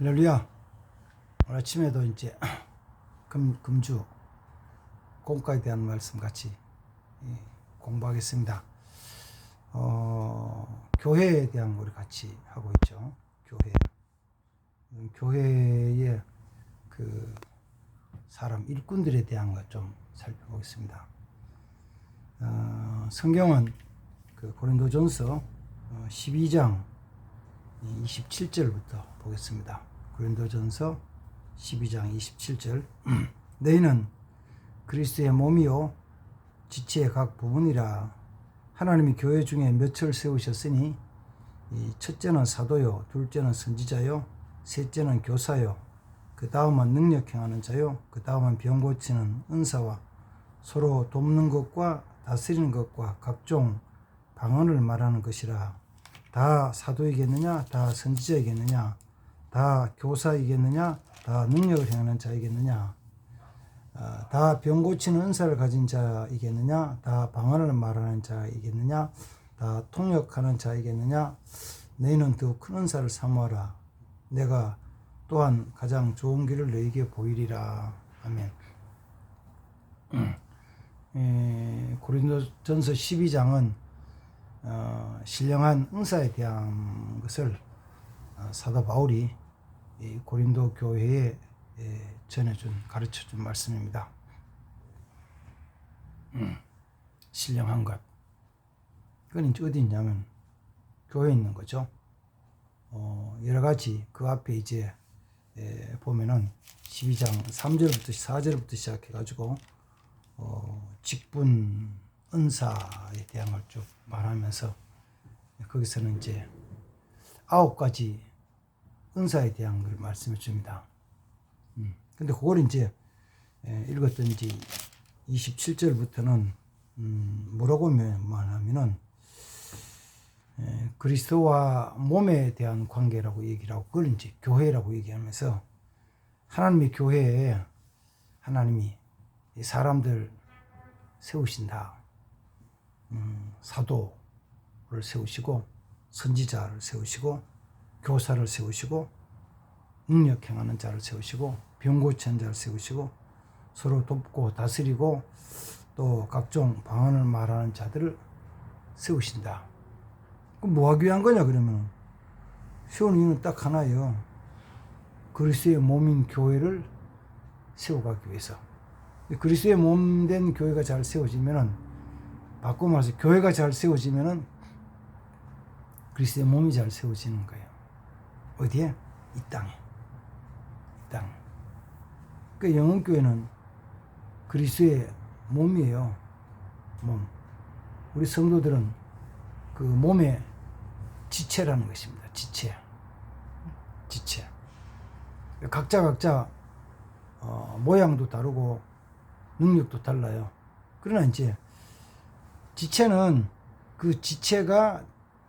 할렐루야. 오늘 아침에도 이제 금주 공과에 대한 말씀 같이 공부하겠습니다. 교회에 대한 우리 같이 하고 있죠. 교회의 그 사람 일꾼들에 대한 것 좀 살펴보겠습니다. 성경은 그 고린도전서 12장 27절부터 보겠습니다. 고린도전서 12장 27절. 너희는 그리스도의 몸이요 지체의 각 부분이라. 하나님이 교회 중에 몇을 세우셨으니 첫째는 사도요, 둘째는 선지자요, 셋째는 교사요, 그 다음은 능력 행하는 자요, 그 다음은 병 고치는 은사와 서로 돕는 것과 다스리는 것과 각종 방언을 말하는 것이라. 다 사도이겠느냐? 다 선지자이겠느냐? 다 교사이겠느냐? 다 능력을 행하는 자이겠느냐? 다 병 고치는 은사를 가진 자이겠느냐? 다 방언을 말하는 자이겠느냐? 다 통역하는 자이겠느냐? 너희는 더 큰 은사를 사모하라. 내가 또한 가장 좋은 길을 너희에게 보이리라. 아멘. 고린도전서 12장은 신령한 은사에 대한 것을 사도 바울이 고린도 교회에 가르쳐준 말씀입니다. 신령한 것. 그건 이제 어디 있냐면 교회에 있는 거죠. 여러 가지 그 앞에 이제 보면은 12장 3절부터 4절부터 시작해가지고 직분 은사에 대한 걸 쭉 말하면서 거기서는 이제 9가지 은사에 대한 걸 말씀해 줍니다. 근데 그걸 이제 읽었던지 27절부터는 뭐라고 말하면은 그리스도와 몸에 대한 관계라고 얘기를 하고 그걸 이제 교회라고 얘기하면서 하나님의 교회에 하나님이 사람들 세우신다. 사도를 세우시고 선지자를 세우시고 교사를 세우시고 능력 행하는 자를 세우시고 병 고치는 자를 세우시고 서로 돕고 다스리고 또 각종 방언을 말하는 자들을 세우신다. 그럼 뭐 하기 위한 거냐 그러면 세우는 이유는 딱 하나예요. 그리스도의 몸인 교회를 세워가기 위해서. 그리스도의 몸된 교회가 잘 세워지면은, 바꿔 말해서 교회가 잘 세워지면은 그리스도의 몸이 잘 세워지는 거예요. 어디에? 이 땅에. 이 땅에. 그 영혼교회는 그리스도의 몸이에요. 몸. 우리 성도들은 그 몸의 지체라는 것입니다. 지체. 각자 모양도 다르고 능력도 달라요. 그러나 이제 지체는 그 지체가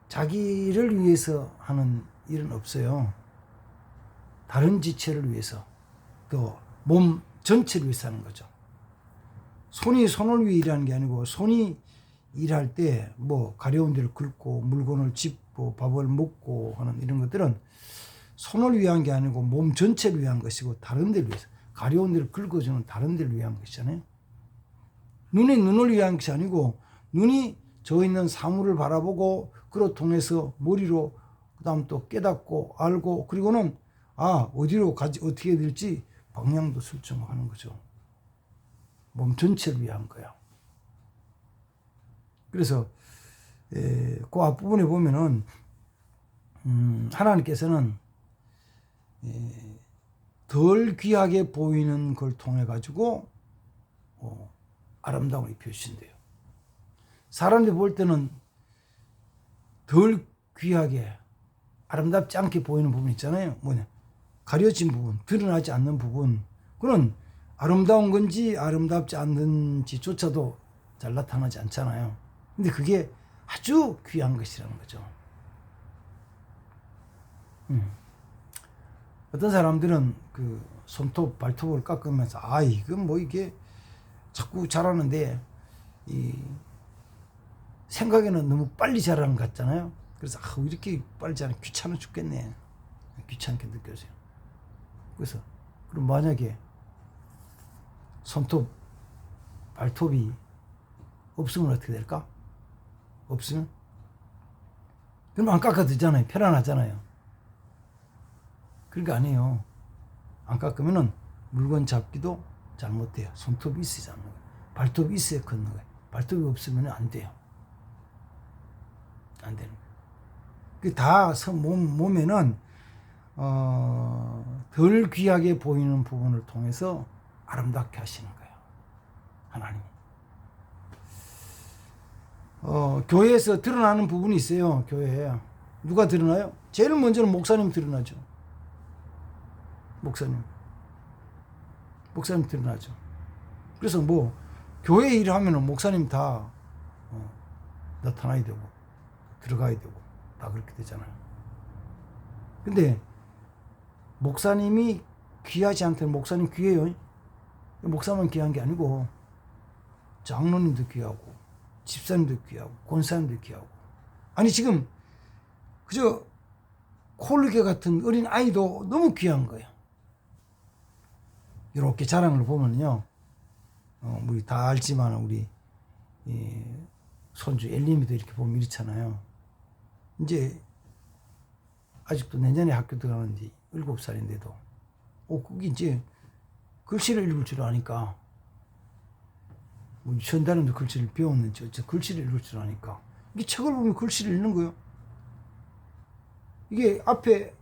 자기를 위해서 하는 일은 없어요. 다른 지체를 위해서, 또 몸 전체를 위해서 하는 거죠. 손이 손을 위해 일하는 게 아니고, 손이 일할 때 뭐 가려운 데를 긁고 물건을 짚고 밥을 먹고 하는 이런 것들은 손을 위한 게 아니고 몸 전체를 위한 것이고, 다른 데를 위해서, 가려운 데를 긁어주는 다른 데를 위한 것이잖아요. 눈이 눈을 위한 것이 아니고, 눈이 저 있는 사물을 바라보고 그로 통해서 머리로 그 다음 또 깨닫고 알고, 그리고는 어디로 가지, 어떻게 해야 될지 방향도 설정하는 거죠. 몸 전체를 위한 거야. 그래서 그 앞부분에 보면은 하나님께서는 덜 귀하게 보이는 걸 통해 가지고 아름다움을 입혀주신대요. 사람들이 볼 때는 덜 귀하게 아름답지 않게 보이는 부분 있잖아요. 뭐냐, 가려진 부분, 드러나지 않는 부분, 그런 아름다운 건지 아름답지 않는지조차도 잘 나타나지 않잖아요. 근데 그게 아주 귀한 것이라는 거죠. 어떤 사람들은 그 손톱, 발톱을 깎으면서 이건 뭐 이게 자꾸 자라는데 생각에는 너무 빨리 자라는 것 같잖아요. 그래서 이렇게 빨리 자라면 귀찮아 죽겠네. 귀찮게 느껴져요. 그래서 그럼 만약에 손톱, 발톱이 없으면 어떻게 될까? 없으면? 그럼 안 깎아도 되잖아요. 편안하잖아요. 그러니까 아니에요. 안 깎으면은 물건 잡기도 잘못돼요. 손톱이 있어야 잡는 거예요. 발톱이 있어야 걷는 거예요. 발톱이 없으면 안 돼요. 안 되는 거예요. 그 다 몸에는 덜 귀하게 보이는 부분을 통해서 아름답게 하시는 거예요. 하나님이. 교회에서 드러나는 부분이 있어요. 교회에. 누가 드러나요? 제일 먼저는 목사님 드러나죠. 목사님 드러나죠. 그래서 뭐 교회 일을 하면은 목사님 다 나타나야 되고 들어가야 되고 다 그렇게 되잖아요. 근데 목사님이 귀하지 않다면 목사님 귀해요. 목사만 귀한 게 아니고 장로님도 귀하고 집사님도 귀하고 권사님도 귀하고. 아니 지금 그저 콜리게 같은 어린 아이도 너무 귀한 거예요. 이렇게 자랑을 보면요, 우리 다 알지만 우리 손주 엘리미도 이렇게 보면 이렇잖아요. 이제 아직도 내년에 학교 들어가는지 7살인데도 그게 이제 글씨를 읽을 줄 아니까, 뭐 전달님도 글씨를 배웠는지 저 글씨를 읽을 줄 아니까 이게 책을 보면 글씨를 읽는 거예요. 이게 앞에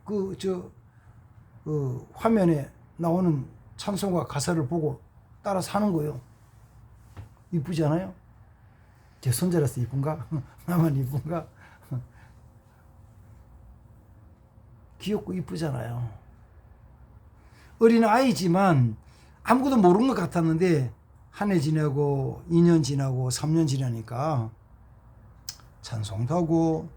화면에 나오는 찬송가 가사를 보고 따라서 하는 거예요. 이쁘지 않아요? 제 손자라서 이쁜가? 나만 이쁜가? 귀엽고 이쁘잖아요. 어린 아이지만 아무것도 모르는 것 같았는데 한 해 지나고 2년 지나고 3년 지나니까 찬송도 하고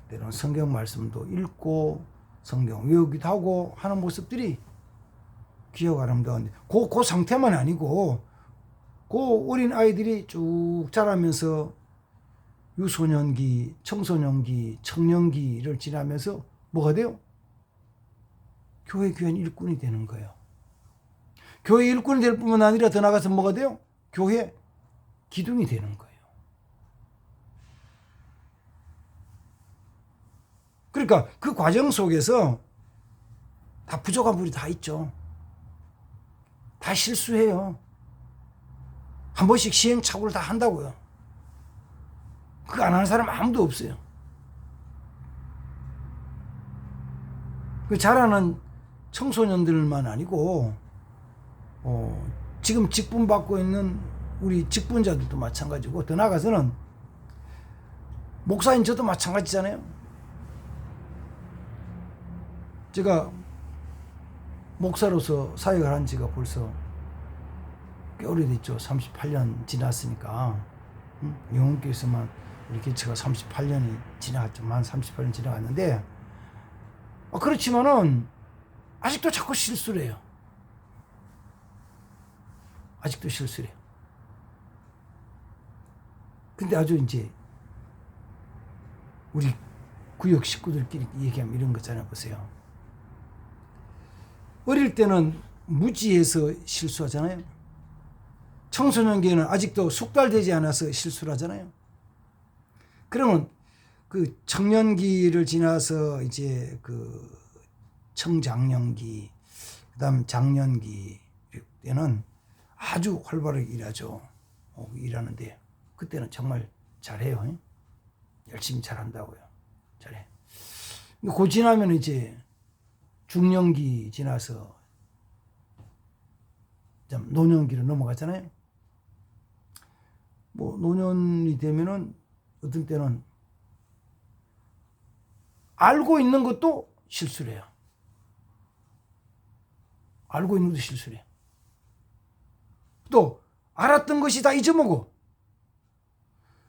때로는 성경 말씀도 읽고 성경 외우기도 하고 하는 모습들이 귀하고 아름다운데 그 상태만 아니고 그 어린 아이들이 쭉 자라면서 유소년기, 청소년기, 청년기를 지나면서 뭐가 돼요? 교회 귀한 일꾼이 되는 거예요. 교회 일꾼이 될 뿐만 아니라 더 나가서 뭐가 돼요? 교회 기둥이 되는 거예요. 그러니까 그 과정 속에서 다 부족한 부분이 다 있죠. 다 실수해요. 한 번씩 시행착오를 다 한다고요. 그거 안 하는 사람 아무도 없어요. 그 자라는 청소년들만 아니고 지금 직분 받고 있는 우리 직분자들도 마찬가지고 더 나아가서는 목사인 저도 마찬가지잖아요. 제가 목사로서 사역을 한 지가 벌써 꽤 오래됐죠. 38년 지났으니까. 영혼교회에서만 우리 교체가 38년이 지나갔죠. 만 38년 지나갔는데 그렇지만은 아직도 자꾸 실수를 해요. 아직도 실수를 해요. 근데 아주 이제 우리 구역 식구들끼리 얘기하면 이런 거잖아요. 보세요. 어릴 때는 무지해서 실수하잖아요. 청소년기에는 아직도 숙달되지 않아서 실수를 하잖아요. 그러면 그 청년기를 지나서 이제 그 청장년기, 그 다음 장년기 때는 아주 활발하게 일하죠. 일하는데 그때는 정말 잘해요. 열심히 잘한다고요. 잘해. 근데 그 지나면 이제 중년기 지나서 노년기로 넘어가잖아요. 뭐 노년이 되면은 어떤 때는 알고 있는 것도 실수를 해요. 알고 있는 것도 실수를 해요. 또 알았던 것이 다 잊어먹어.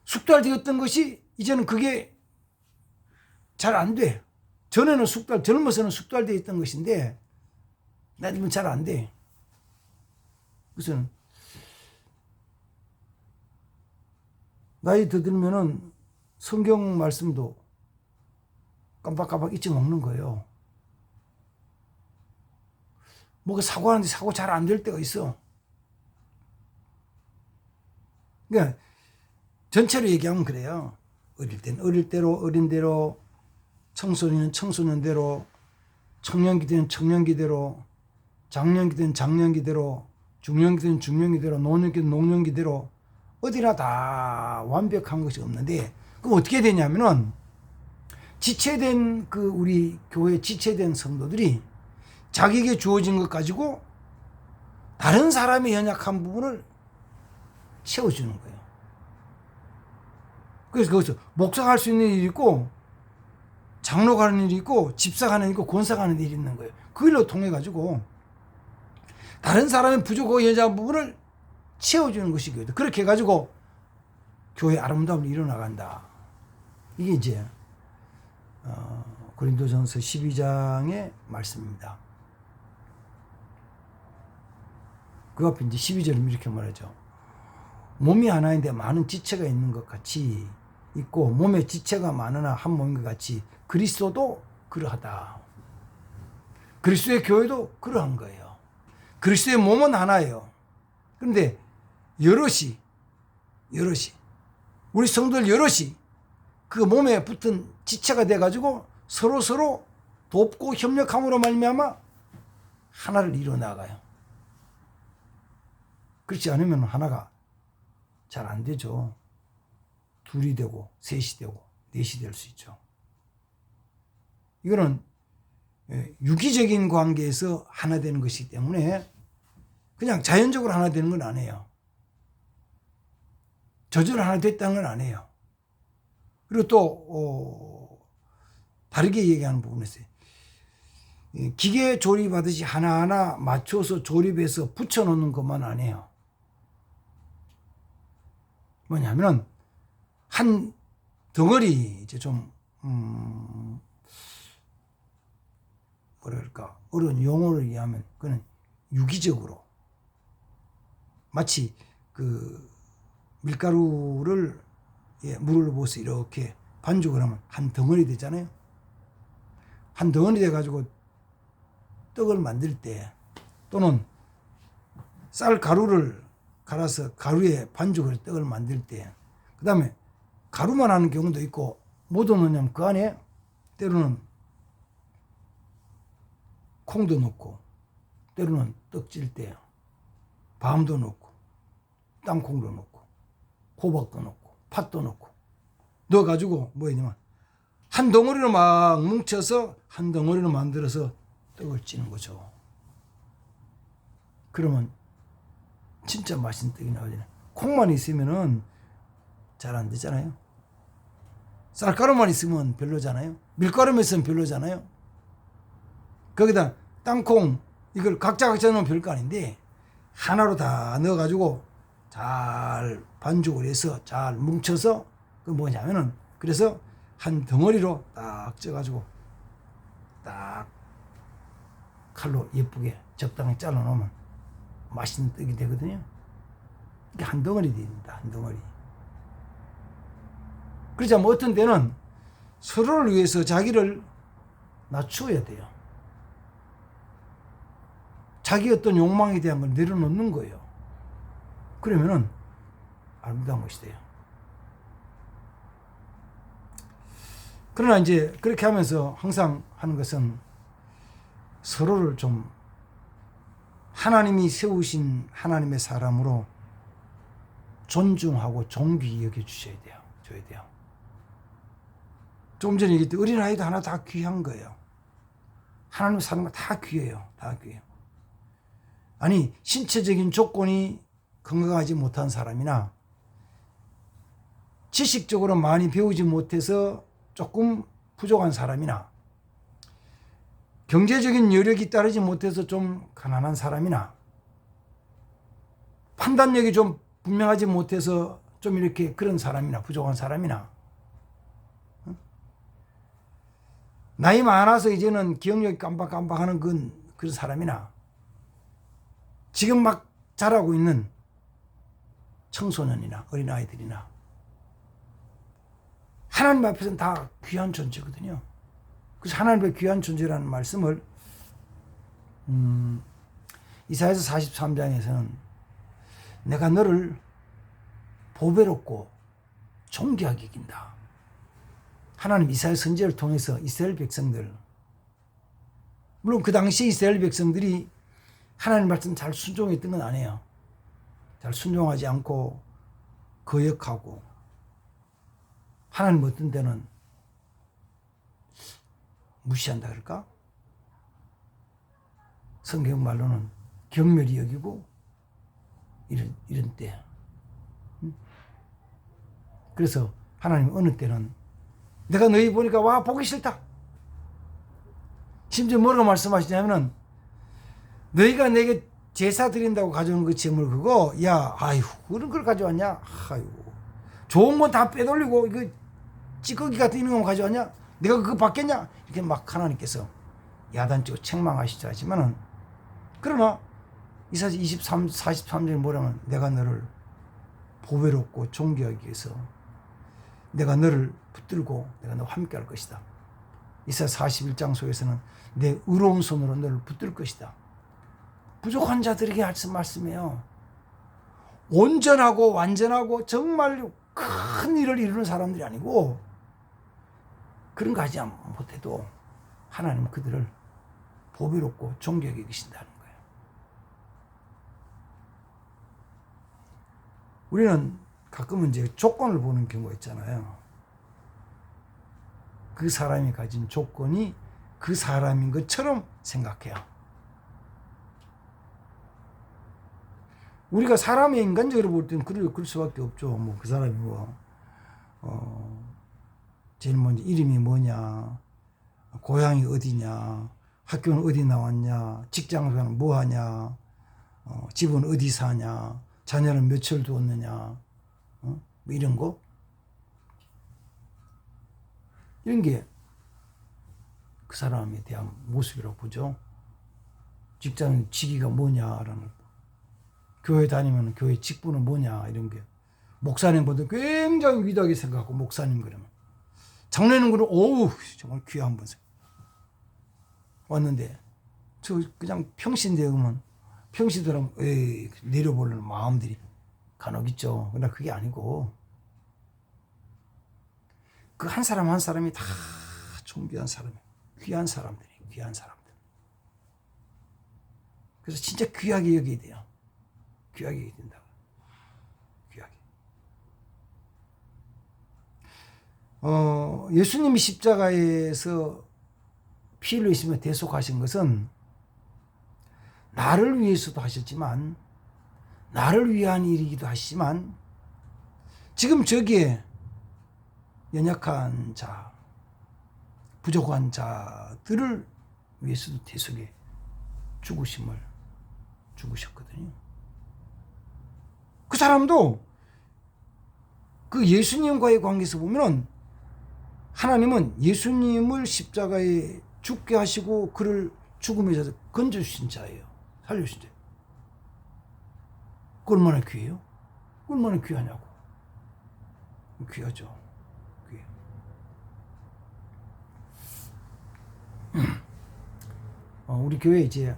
숙달되었던 것이 이제는 그게 잘 안 돼. 전에는 젊어서는 숙달되어 있던 것인데 나이 들면 잘 안 돼. 그래서 나이 더 들면은 성경 말씀도 깜빡깜빡 잊어먹는 거예요. 뭐가 사고하는데 사고 잘 안 될 때가 있어. 그러니까 전체로 얘기하면 그래요. 어릴 땐 어릴 대로, 어린 대로, 청소년은 청소년대로, 청년기 때는 청년기대로, 장년기 때는 장년기대로, 중년기 때는 중년기대로, 노년기 때는 노년기대로 어디나 다 완벽한 것이 없는데, 그럼 어떻게 되냐면은 지체된 그 우리 교회 지체된 성도들이 자기에게 주어진 것 가지고 다른 사람의 연약한 부분을 채워주는 거예요. 그래서 거기서 목사가 할 수 있는 일이 있고, 장로가 하는 일이 있고, 집사가 하는 일이 있고, 권사가 하는 일이 있는 거예요. 그 일로 통해가지고 다른 사람의 부족하고 연약한 부분을 채워주는 것이 교회다. 그렇게 해가지고 교회 아름다움이 일어나간다. 이게 이제 고린도전서 12장의 말씀입니다. 그 앞에 이제 12절은 이렇게 말하죠. 몸이 하나인데 많은 지체가 있는 것 같이 있고, 몸에 지체가 많으나 한 몸인 것 같이 그리스도도 그러하다. 그리스도의 교회도 그러한 거예요. 그리스도의 몸은 하나예요. 그런데 여럿이 우리 성도들 여럿이 그 몸에 붙은 지체가 돼가지고 서로 돕고 협력함으로 말미암아 하나를 이루어 나가요. 그렇지 않으면 하나가 잘 안 되죠. 둘이 되고 셋이 되고 넷이 될 수 있죠. 이거는 유기적인 관계에서 하나 되는 것이기 때문에 그냥 자연적으로 하나 되는 건 아니에요. 저절로 하나 됐다는 건 아니에요. 그리고 또 다르게 얘기하는 부분이 있어요. 기계 조립하듯이 하나하나 맞춰서 조립해서 붙여놓는 것만 아니에요. 뭐냐면 한 덩어리 이제 좀 뭐랄까 어려운 용어를 이해하면 그는 유기적으로 마치 그 밀가루를 물을 부어서 이렇게 반죽을 하면 한 덩어리 되잖아요. 한 덩어리 돼가지고 떡을 만들 때, 또는 쌀 가루를 갈아서 가루에 반죽을 떡을 만들 때, 그 다음에 가루만 하는 경우도 있고, 뭐 넣느냐면 그 안에 때로는 콩도 넣고, 때로는 떡 찔 때 밤도 넣고, 땅콩도 넣고, 호박도 넣고, 팥도 넣고 넣어가지고 뭐냐면 한 덩어리로 막 뭉쳐서 한 덩어리로 만들어서 떡을 찌는 거죠. 그러면 진짜 맛있는 떡이 나오잖아요. 콩만 있으면은 잘 안 되잖아요. 쌀가루만 있으면 별로잖아요. 밀가루만 있으면 별로잖아요. 거기다 땅콩 이걸 각자 넣으면 별거 아닌데 하나로 다 넣어가지고 잘 반죽을 해서 잘 뭉쳐서 그 뭐냐면은 그래서 한 덩어리로 딱 쪄가지고 딱 칼로 예쁘게 적당히 잘라놓으면 맛있는 떡이 되거든요. 이게 한 덩어리 됩니다. 한 덩어리. 그렇지만 어떤 때는 서로를 위해서 자기를 낮추어야 돼요. 자기 어떤 욕망에 대한 걸 내려놓는 거예요. 그러면은 아름다운 것이 돼요. 그러나 이제 그렇게 하면서 항상 하는 것은 서로를 좀 하나님이 세우신 하나님의 사람으로 존중하고 존귀히 여겨주셔야 돼요. 줘야 돼요. 조금 전에 얘기했듯이 어린아이도 하나 다 귀한 거예요. 하나님의 사람과 다 귀해요. 다 귀해요. 아니 신체적인 조건이 건강하지 못한 사람이나 지식적으로 많이 배우지 못해서 조금 부족한 사람이나 경제적인 여력이 따르지 못해서 좀 가난한 사람이나 판단력이 좀 분명하지 못해서 좀 이렇게 그런 사람이나 부족한 사람이나 나이 많아서 이제는 기억력이 깜박깜박하는 그런 사람이나 지금 막 자라고 있는 청소년이나 어린아이들이나 하나님 앞에서는 다 귀한 존재거든요. 그래서 하나님의 귀한 존재라는 말씀을 이사야서 43장에서는 내가 너를 보배롭고 존귀하게 이긴다. 하나님 이사야 선지자를 통해서 이스라엘 백성들, 물론 그 당시 이스라엘 백성들이 하나님 말씀 잘 순종했던 건 아니에요. 잘 순종하지 않고 거역하고, 하나님 어떤 때는 무시한다 그럴까? 성경 말로는 경멸히 여기고 이런 때. 그래서 하나님 어느 때는 내가 너희 보니까 와 보기 싫다. 심지어 뭐라고 말씀하시냐면은 너희가 내게 제사 드린다고 가져오는 그 재물 그거 야 아이고 그런 걸 가져왔냐? 아이고 좋은 건 다 빼돌리고 이거 찌꺼기 같은 이런 거 가져왔냐? 내가 그거 받겠냐? 이렇게 막 하나님께서 야단치고 책망하시자 하지만은, 그러나 이사야 43장에 뭐라면 내가 너를 보배롭고 존귀하기 위해서 내가 너를 붙들고 내가 너와 함께 할 것이다. 이사야 41장 속에서는 내 의로운 손으로 너를 붙들 것이다. 부족한 자들에게 하신 말씀이에요. 온전하고 완전하고 정말 큰 일을 이루는 사람들이 아니고, 그런 거 하지 못해도 하나님은 그들을 보배롭고 존귀하게 계신다는 거예요. 우리는 가끔은 이제 조건을 보는 경우가 있잖아요. 그 사람이 가진 조건이 그 사람인 것처럼 생각해요. 우리가 사람의 인간적으로 볼 때는 그럴 수밖에 없죠. 뭐 그 사람이 제일 먼저 이름이 뭐냐, 고향이 어디냐, 학교는 어디 나왔냐, 직장은 뭐 하냐, 집은 어디 사냐, 자녀는 며칠 두었느냐, 뭐 이런 거. 이런 게 그 사람에 대한 모습이라고 보죠. 직장 직위가 뭐냐라는 거. 교회 다니면 교회 직분은 뭐냐 이런 게. 목사님보다 굉장히 위대하게 생각하고, 목사님 그러면 장로님 그러면 어우 정말 귀한 분 왔는데 저 그냥 평신대 그러면 평시들은 내려보려는 마음들이 간혹 있죠. 그러나 그게 아니고 그 한 사람 한 사람이 다 존귀한 사람이에요. 귀한 사람들이 귀한 사람들. 그래서 진짜 귀하게 여겨야 돼요. 귀하게 여겨야 된다고. 귀하게. 예수님이 십자가에서 피 흘리시며 대속하신 것은 나를 위해서도 하셨지만, 나를 위한 일이기도 하시지만, 지금 저기에 연약한 자, 부족한 자들을 위해서도 대속에 죽으심을 죽으셨거든요. 그 사람도 그 예수님과의 관계에서 보면 하나님은 예수님을 십자가에 죽게 하시고 그를 죽음에서 건져주신 자예요. 살려주신 자예요. 그 얼마나 귀해요? 얼마나 귀하냐고. 귀하죠. 귀해요. 우리 교회 이제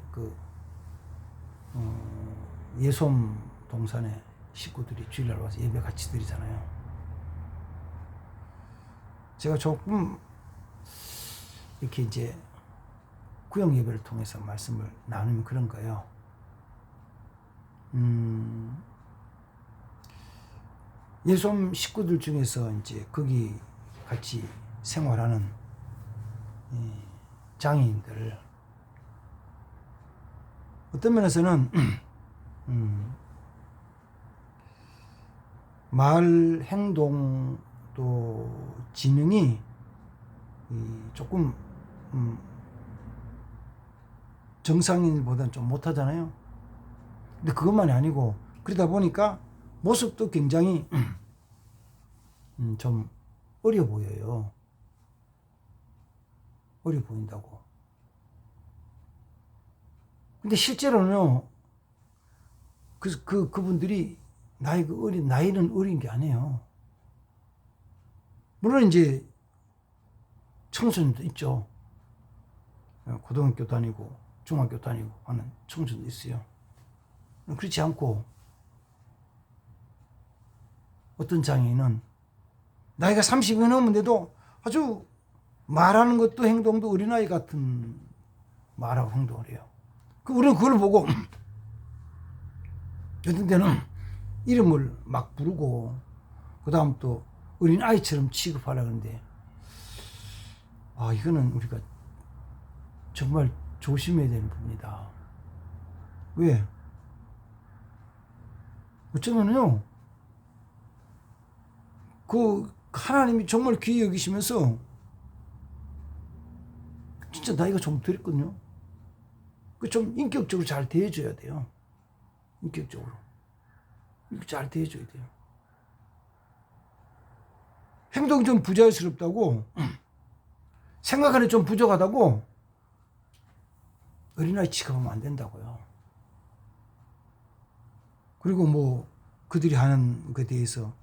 예솜 동산에 식구들이 주일날 와서 예배 같이 드리잖아요. 제가 조금 이렇게 이제 구역 예배를 통해서 말씀을 나누면 그런 거예요. 예솜 식구들 중에서 이제 거기 같이 생활하는 장애인들, 어떤 면에서는 말 행동 또 지능이 조금 정상인보다는 좀 못하잖아요. 근데 그것만이 아니고, 그러다 보니까 모습도 굉장히 좀 어려 보여요. 어려 보인다고. 근데 실제로는요, 그분들이 나이는 어린 게 아니에요. 물론 이제 청소년도 있죠. 고등학교 다니고 중학교 다니고 하는 청소년도 있어요. 그렇지 않고 어떤 장애인은 나이가 30이 넘은데도 아주 말하는 것도 행동도 어린아이 같은 말하고 행동을 해요. 우리는 그걸 보고 어떤 때는 이름을 막 부르고 그 다음 또 어린아이처럼 취급하려고 하는데 이거는 우리가 정말 조심해야 되는 부분이다. 왜? 어쩌면요 하나님이 정말 귀히 여기시면서 진짜 나이가 좀 들었거든요. 좀 인격적으로 잘 대해줘야 돼요. 인격적으로. 이렇게 잘 대해줘야 돼요. 행동이 좀 부자연스럽다고, 생각하는 좀 부족하다고, 어린아이 취급하면 안 된다고요. 그리고 그들이 하는 것에 대해서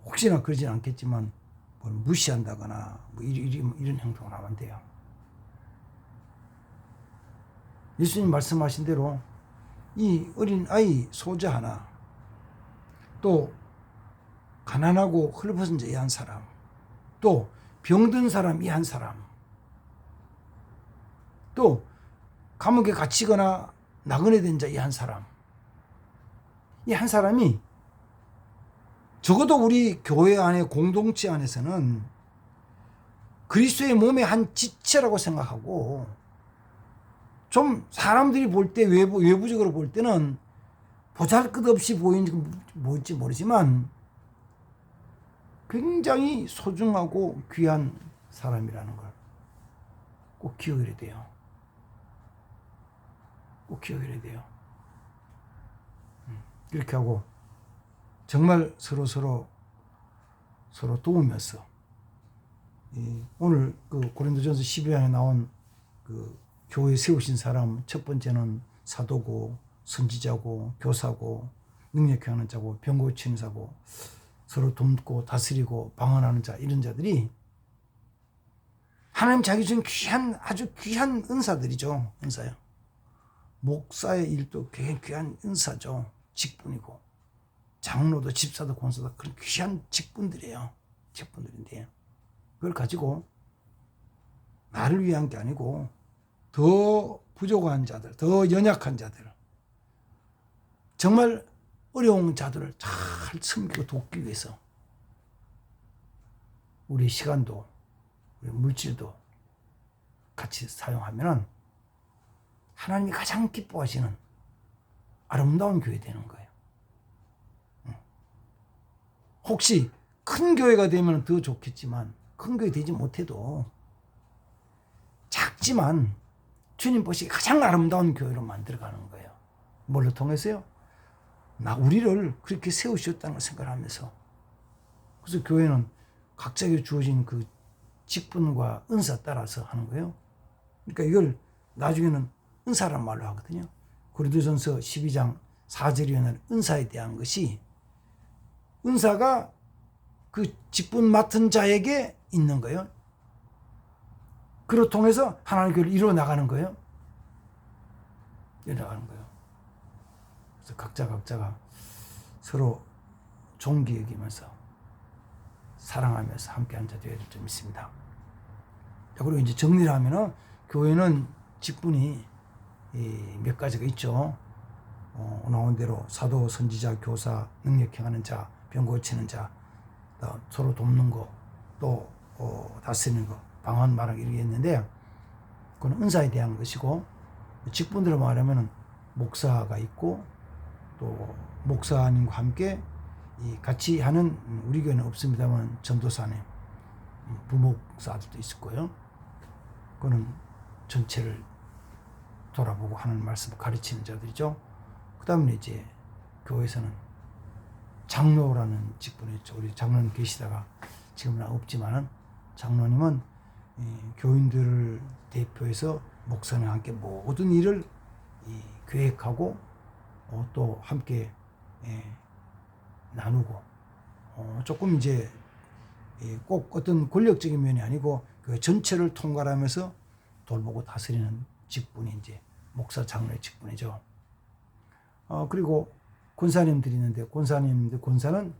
혹시나 그러진 않겠지만, 무시한다거나, 이런 행동을 하면 안 돼요. 예수님 말씀하신 대로 이 어린아이 소자 하나, 또 가난하고 헐벗은 자 이 한 사람, 또 병든 사람 이 한 사람, 또 감옥에 갇히거나 나그네 된 자 이 한 사람, 이 한 사람이 적어도 우리 교회 안에 공동체 안에서는 그리스도의 몸의 한 지체라고 생각하고, 좀 사람들이 볼 때 외부적으로 볼 때는 보잘것없이 보일지 모르지만 굉장히 소중하고 귀한 사람이라는 걸 꼭 기억해야 돼요. 꼭 기억해야 돼요. 이렇게 하고 정말 서로 도우면서 오늘 고린도전서 12장에 나온 교회 세우신 사람 첫 번째는 사도고 선지자고 교사고 능력 행하는 자고 병 고치는 자고 서로 돕고 다스리고 방언하는 자, 이런 자들이 하나님 자기 준 아주 귀한 은사들이죠. 은사요. 목사의 일도 굉장히 귀한 은사죠. 직분이고 장로도 집사도 권사도 그런 귀한 직분들이에요. 직분들인데 그걸 가지고 나를 위한 게 아니고 더 부족한 자들, 더 연약한 자들, 정말 어려운 자들을 잘 섬기고 돕기 위해서 우리 시간도 우리 물질도 같이 사용하면 하나님이 가장 기뻐하시는 아름다운 교회 되는 거예요. 혹시 큰 교회가 되면 더 좋겠지만 큰 교회 되지 못해도 작지만 주님 보시기에 가장 아름다운 교회로 만들어가는 거예요. 뭘로 통해서요? 우리를 그렇게 세우셨다는 걸 생각하면서. 그래서 교회는 각자에게 주어진 그 직분과 은사 따라서 하는 거예요. 그러니까 이걸 나중에는 은사란 말로 하거든요. 고린도전서 12장 4절에 있는 은사에 대한 것이 은사가 그 직분 맡은 자에게 있는 거예요. 그로 통해서 하나님의 교회를 이루어 나가는 거예요. 이루어 나가는 거예요. 그래서 각자가 서로 존귀 여기면서 사랑하면서 함께 앉아 되어야 될 점 있습니다. 자, 그리고 이제 정리를 하면은 교회는 직분이 몇 가지가 있죠. 나온 대로 사도, 선지자, 교사, 능력 행하는 자, 병 고치는 자, 서로 돕는 거, 또 다스리는 거, 방언 말하기 이렇게 했는데 그건 은사에 대한 것이고, 직분들을 말하면 목사가 있고 또 목사님과 함께 같이 하는, 우리 교회는 없습니다만 전도사님, 부목사들도 있을 거예요. 그거는 전체를 돌아보고 하는 말씀을 가르치는 자들이죠. 그 다음에 이제 교회에서는 장로라는 직분이 있죠. 우리 장로님 계시다가 지금은 없지만은 장로님은 교인들을 대표해서 목사님과 함께 모든 일을 계획하고 또 함께 나누고 조금 이제 꼭 어떤 권력적인 면이 아니고 그 전체를 통괄하면서 돌보고 다스리는 직분이 이제 목사 장로의 직분이죠. 그리고 권사님들이 있는데 권사는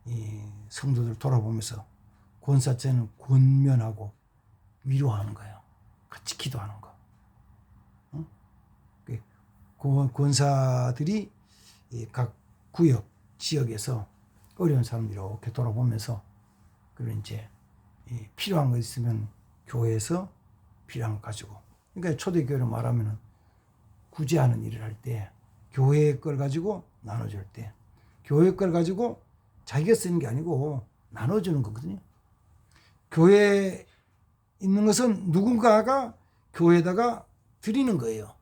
이 성도들 돌아보면서 권사째는 권면하고 위로하는 거예요. 같이 기도하는 거. 권사들이 각 구역, 지역에서 어려운 사람들 이렇게 돌아보면서 그리고 이제 필요한 거 있으면 교회에서 필요한 거 가지고, 그러니까 초대교회로 말하면 구제하는 일을 할 때 교회 걸 가지고 나눠줄 때 교회 걸 가지고 자기가 쓰는 게 아니고 나눠주는 거거든요. 교회에 있는 것은 누군가가 교회에다가 드리는 거예요.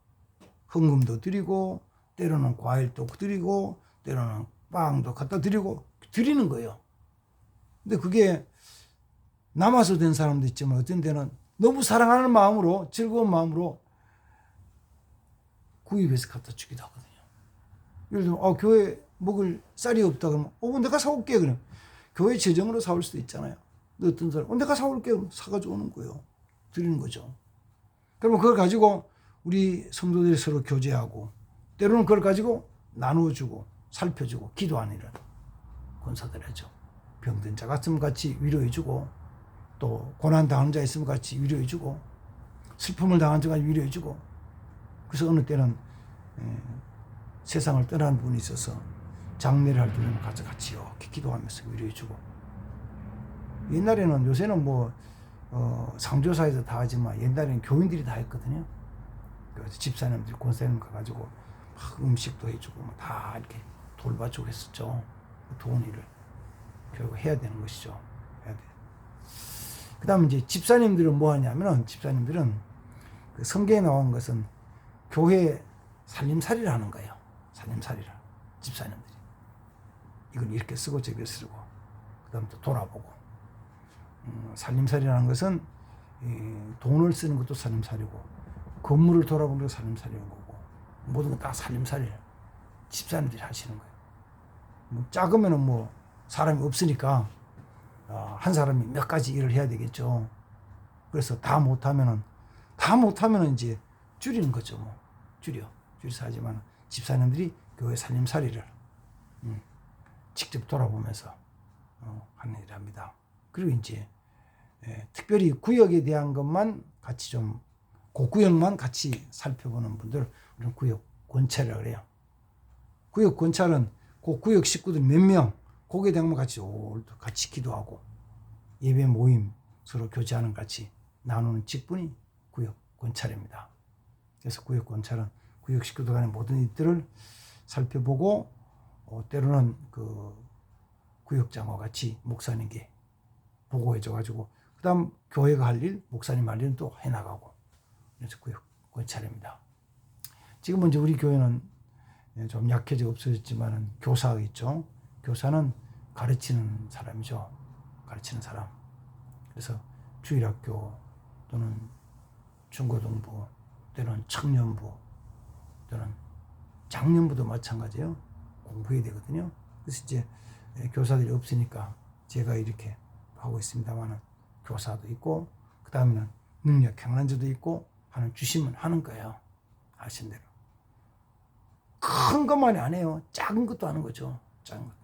헌금도 드리고 때로는 과일도 드리고 때로는 빵도 갖다 드리고 드리는 거예요. 근데 그게 남아서 된 사람도 있지만 어떤 때는 너무 사랑하는 마음으로 즐거운 마음으로 구입해서 갖다 주기도 하거든요. 예를 들면 교회 먹을 쌀이 없다 그러면 내가 사올게. 그럼 교회 재정으로 사올 수도 있잖아요. 어떤 사람 내가 사올게. 그럼 사가지고 오는 거예요. 드리는 거죠. 그러면 그걸 가지고 우리 성도들이 서로 교제하고 때로는 그걸 가지고 나누어주고 살펴주고 기도하는 일을 권사들 하죠. 병든 자 같으면 같이 위로해주고 또 고난 당하는 자 있으면 같이 위로해주고 슬픔을 당한 자가 위로해주고, 그래서 어느 때는 세상을 떠나는 분이 있어서 장례를 할 때는 같이 이렇게 기도하면서 위로해주고, 옛날에는 요새는 상조사에서 다 하지만 옛날에는 교인들이 다 했거든요. 그래서 집사님들 권사님 가가지고 막 음식도 해주고 다 이렇게 돌봐주고 했었죠. 좋은 일을 결국 해야 되는 것이죠. 해야 돼. 그 다음에 이제 집사님들은 뭐 하냐면은, 집사님들은 그 성경에 나온 것은 교회 살림살이를 하는 거예요. 살림살이를. 집사님들이. 이걸 이렇게 쓰고 저렇게 쓰고, 그 다음 또 돌아보고. 살림살이라는 것은 돈을 쓰는 것도 살림살이고, 건물을 돌아보는 것도 살림살이인 거고, 모든 건 다 살림살이를 집사님들이 하시는 거예요. 작으면은 사람이 없으니까 한 사람이 몇 가지 일을 해야 되겠죠. 그래서 다 못하면은 이제 줄이는 거죠. 줄여서 하지만 집사님들이 교회 살림살이를 직접 돌아보면서 하는 일을 합니다. 그리고 이제 특별히 구역에 대한 것만 같이 좀 그 구역만 같이 살펴보는 분들 우리는 구역 권찰이라고 그래요. 구역 권찰은 그 구역 식구들 몇 명 거기에 대한 것만 같이 기도하고 예배 모임 서로 교제하는 같이 나누는 직분이 구역 권찰입니다. 그래서 구역 권찰은 구역 식구들 간의 모든 일들을 살펴보고 때로는 그 구역장과 같이 목사님께 보고해줘가지고 그 다음 교회가 할 일, 목사님 할 일은 또 해나가고, 그래서 구역 권찰입니다. 지금은 이제 우리 교회는 좀 약해져 없어졌지만은 교사가 있죠. 교사는 가르치는 사람이죠. 가르치는 사람. 그래서 주일학교 또는 중고등부 또는 청년부 또는 장년부도 마찬가지예요. 공부해야 되거든요. 그래서 이제 교사들이 없으니까 제가 이렇게 하고 있습니다만은 교사도 있고 그 다음에는 능력 강난자도 있고 하는 주시면 하는 거예요. 아신 대로. 큰 것만이 안 해요. 작은 것도 하는 거죠. 작은 것.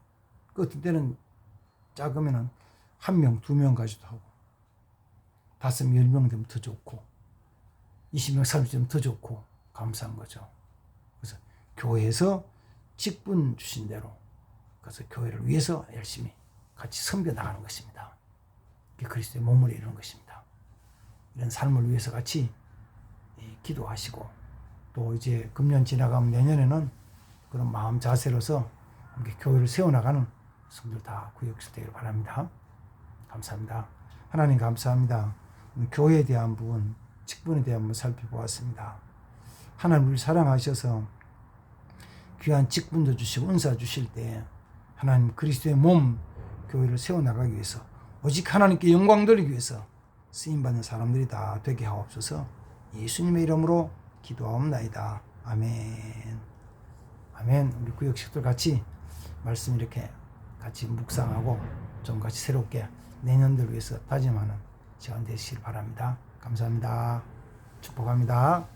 그 어떤 때는 작으면은 1명, 2명 가지도 하고 5, 10명 되면 더 좋고 20명, 30명 되면 더 좋고 감사한 거죠. 그래서 교회에서 직분 주신 대로 그래서 교회를 위해서 열심히 같이 섬겨 나가는 것입니다. 그게 그리스도의 몸을 이루는 것입니다. 이런 삶을 위해서 같이 기도하시고 또 이제 금년 지나가면 내년에는 그런 마음 자세로서 함께 교회를 세워나가는 성도들 다 구역에서 되기를 바랍니다. 감사합니다. 하나님 감사합니다. 교회에 대한 부분, 직분에 대한 부분 살펴보았습니다. 하나님 우리 사랑하셔서 귀한 직분도 주시고 은사 주실 때 하나님 그리스도의 몸 교회를 세워나가기 위해서 오직 하나님께 영광 돌리기 위해서 쓰임받는 사람들이 다 되게 하옵소서. 예수님의 이름으로 기도하옵나이다. 아멘. 아멘. 우리 구역식들 같이 말씀 이렇게 같이 묵상하고 좀 같이 새롭게 내년들 위해서 다짐하는 시간 되시길 바랍니다. 감사합니다. 축복합니다.